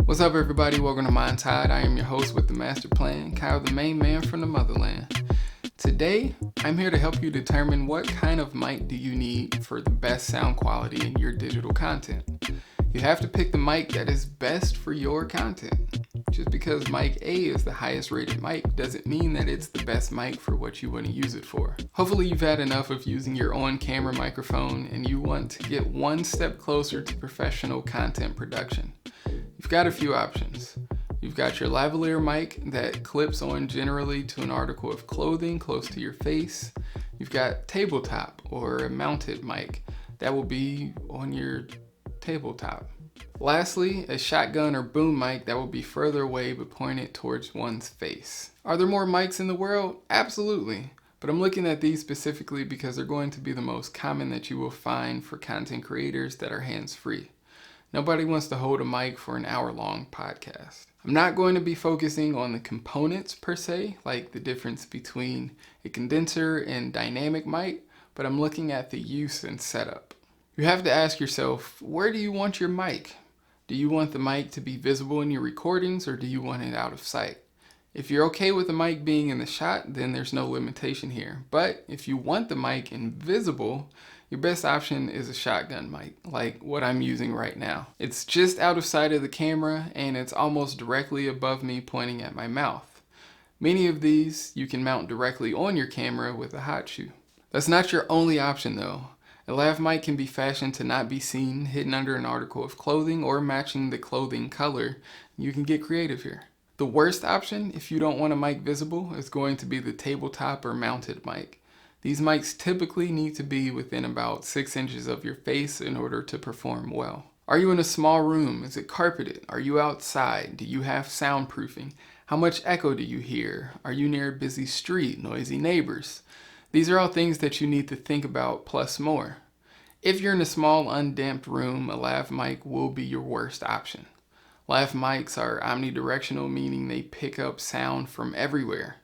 What's up, everybody? Welcome to Mind Tide. I am your host with the master plan, Kyle, the main man from the motherland. Today, I'm here to help you determine what kind of mic do you need for the best sound quality in your digital content. You have to pick the mic that is best for your content. Just because mic A is the highest rated mic doesn't mean that it's the best mic for what you want to use it for. Hopefully you've had enough of using your on-camera microphone and you want to get one step closer to professional content production. You've got a few options. You've got your lavalier mic that clips on generally to an article of clothing close to your face. You've got tabletop or a mounted mic that will be on your tabletop. Lastly, a shotgun or boom mic that will be further away but pointed towards one's face. Are there more mics in the world? Absolutely. But I'm looking at these specifically because they're going to be the most common that you will find for content creators that are hands-free. Nobody wants to hold a mic for an hour-long podcast. I'm not going to be focusing on the components per se, like the difference between a condenser and dynamic mic, but I'm looking at the use and setup. You have to ask yourself, where do you want your mic? Do you want the mic to be visible in your recordings, or do you want it out of sight? If you're okay with the mic being in the shot, then there's no limitation here. But if you want the mic invisible, your best option is a shotgun mic, like what I'm using right now. It's just out of sight of the camera, and it's almost directly above me pointing at my mouth. Many of these you can mount directly on your camera with a hot shoe. That's not your only option though. A lav mic can be fashioned to not be seen, hidden under an article of clothing, or matching the clothing color. You can get creative here. The worst option, if you don't want a mic visible, is going to be the tabletop or mounted mic. These mics typically need to be within about 6 inches of your face in order to perform well. Are you in a small room? Is it carpeted? Are you outside? Do you have soundproofing? How much echo do you hear? Are you near a busy street, noisy neighbors? These are all things that you need to think about plus more. If you're in a small undamped room, a lav mic will be your worst option. Lav mics are omnidirectional, meaning they pick up sound from everywhere.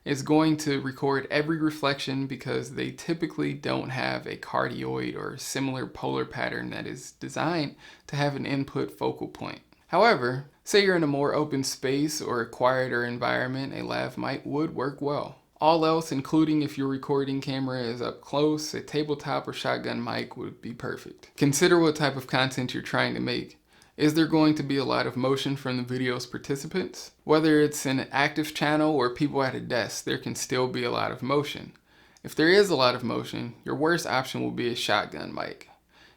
It's going to record every reflection because they typically don't have a cardioid or similar polar pattern that is designed to have an input focal point. However, say you're in a more open space or a quieter environment, a lav mic would work well. All else, including if your recording camera is up close, a tabletop or shotgun mic would be perfect. Consider what type of content you're trying to make. Is there going to be a lot of motion from the video's participants? Whether it's an active channel or people at a desk, there can still be a lot of motion. If there is a lot of motion, your worst option will be a shotgun mic.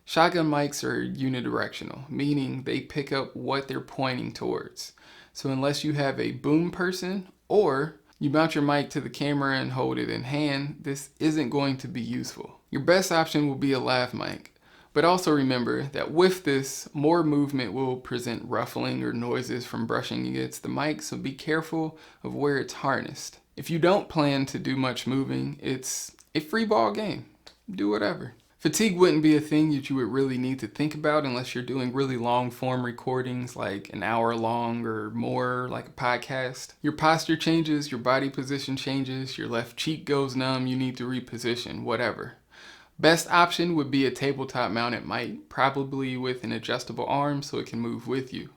Shotgun mics are unidirectional, meaning they pick up what they're pointing towards. So unless you have a boom person or you mount your mic to the camera and hold it in hand, this isn't going to be useful. Your best option will be a lav mic. But also remember that with this, more movement will present ruffling or noises from brushing against the mic, so be careful of where it's harnessed. If you don't plan to do much moving, it's a free ball game. Do whatever. Fatigue wouldn't be a thing that you would really need to think about unless you're doing really long form recordings, like an hour long or more, like a podcast. Your posture changes, your body position changes, your left cheek goes numb, you need to reposition, whatever. Best option would be a tabletop mounted mic, probably with an adjustable arm so it can move with you.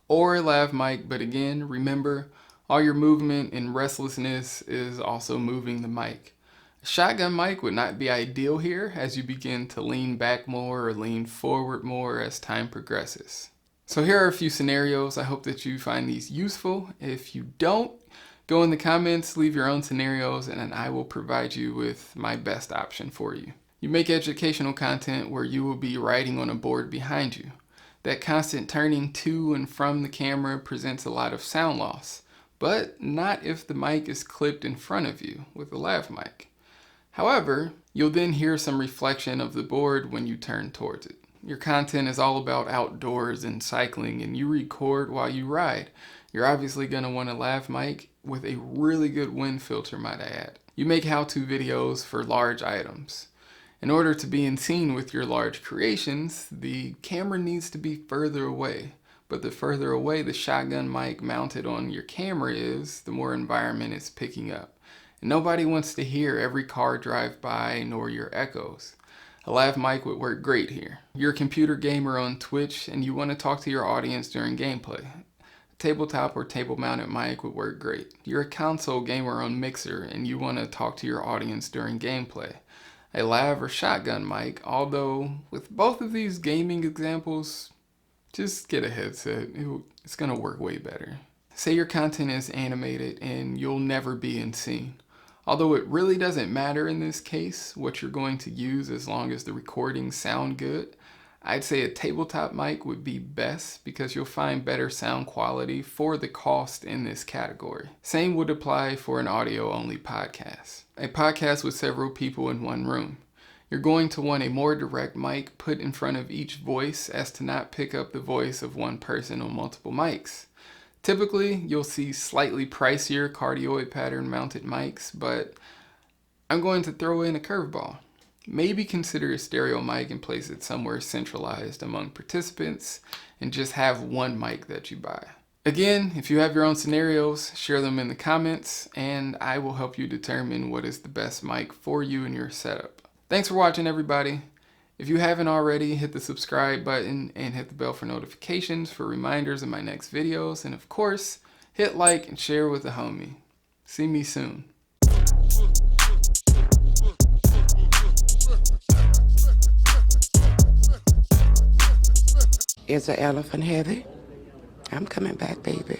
Or a lav mic, but again, remember, all your movement and restlessness is also moving the mic. A shotgun mic would not be ideal here as you begin to lean back more or lean forward more as time progresses. So here are a few scenarios. I hope that you find these useful. If you don't, go in the comments, leave your own scenarios, and then I will provide you with my best option for you. You make educational content where you will be writing on a board behind you. That constant turning to and from the camera presents a lot of sound loss, but not if the mic is clipped in front of you with a lav mic. However, you'll then hear some reflection of the board when you turn towards it. Your content is all about outdoors and cycling, and you record while you ride. You're obviously going to want a lav mic with a really good wind filter, might I add. You make how-to videos for large items. In order to be in scene with your large creations, the camera needs to be further away. But the further away the shotgun mic mounted on your camera is, the more environment it's picking up. And nobody wants to hear every car drive by nor your echoes. A lav mic would work great here. You're a computer gamer on Twitch and you want to talk to your audience during gameplay. A tabletop or table-mounted mic would work great. You're a console gamer on Mixer and you want to talk to your audience during gameplay. A lav or shotgun mic, although with both of these gaming examples, just get a headset. It's going to work way better. Say your content is animated and you'll never be in scene. Although it really doesn't matter in this case what you're going to use as long as the recordings sound good, I'd say a tabletop mic would be best because you'll find better sound quality for the cost in this category. Same would apply for an audio-only podcast. A podcast with several people in one room. You're going to want a more direct mic put in front of each voice as to not pick up the voice of one person on multiple mics. Typically, you'll see slightly pricier cardioid pattern mounted mics, but I'm going to throw in a curveball. Maybe consider a stereo mic and place it somewhere centralized among participants and just have one mic that you buy. Again, if you have your own scenarios, share them in the comments and I will help you determine what is the best mic for you and your setup. Thanks for watching, everybody. If you haven't already, hit the subscribe button and hit the bell for notifications for reminders of my next videos. And of course, hit like and share with a homie. See me soon. Is the elephant heavy? I'm coming back, baby.